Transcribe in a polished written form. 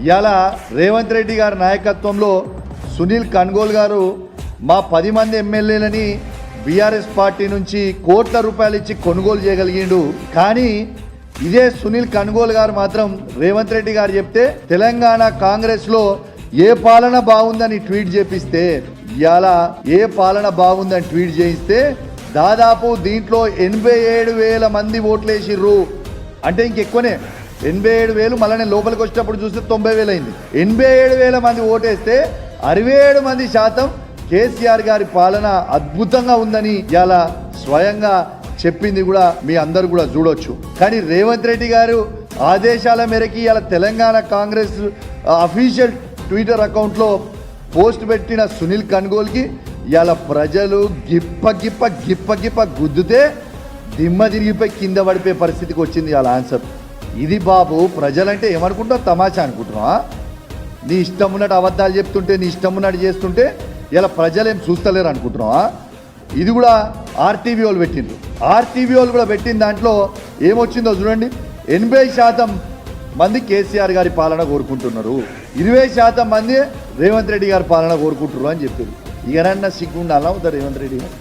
ఇలా రేవంత్ రెడ్డి గారి నాయకత్వంలో సునీల్ కన్గోల్ గారు మా 10 మంది ఎమ్మెల్యేలని బీఆర్ఎస్ పార్టీ నుంచి కోట్ల రూపాయలు ఇచ్చి కొనుగోలు చేయగలిగిండు. కానీ ఇదే సునీల్ కన్గోల్ గారు మాత్రం రేవంత్ రెడ్డి గారు చెప్తే తెలంగాణ కాంగ్రెస్లో ఏ పాలన బాగుందని ట్వీట్ చేపిస్తే, ఇలా ఏ పాలన బాగుందని ట్వీట్ చేయిస్తే దాదాపు దీంట్లో 87,000 మంది ఓట్లేసిర్రు. అంటే ఇంకెక్కువనే 87,000. మళ్ళీ నేను లోపలికి వచ్చేటప్పుడు చూస్తే 90,000 అయింది. 87,000 మంది ఓటేస్తే 67% కేసీఆర్ గారి పాలన అద్భుతంగా ఉందని ఇలా స్వయంగా చెప్పింది కూడా మీ అందరు కూడా చూడొచ్చు. కానీ రేవంత్ రెడ్డి గారు ఆదేశాల మేరకి ఇలా తెలంగాణ కాంగ్రెస్ అఫీషియల్ ట్విట్టర్ అకౌంట్లో పోస్ట్ పెట్టిన సునీల్ కన్గోల్కి ఇలా ప్రజలు గిప్ప గిప్ప గిప్ప గిప్ప గుద్దుతే దిమ్మ తిరిగిపోయి కింద పడిపోయే పరిస్థితికి వచ్చింది వాళ్ళ ఆన్సర్. ఇది బాబు ప్రజలంటే ఏమనుకుంటావు, తమాషా అనుకుంటున్నావా? నీ ఇష్టం ఉన్నట్టు అబద్ధాలు చెప్తుంటే, నీ ఇష్టం ఉన్నట్టు చేస్తుంటే ఇలా ప్రజలేం చూస్తలేరు అనుకుంటున్నావా? ఇది కూడా ఆర్టీవీ వాళ్ళు పెట్టిండ్రు. ఆర్టీవీ వాళ్ళు కూడా పెట్టిన దాంట్లో ఏమొచ్చిందో చూడండి. 80% మంది కేసీఆర్ గారి పాలన కోరుకుంటున్నారు, 20% మంది రేవంత్ రెడ్డి గారి పాలన కోరుకుంటున్నారు అని చెప్పారు. ఇకనన్నా సిగ్గుండాలా అవుతారు రేవంత్ రెడ్డి గారు?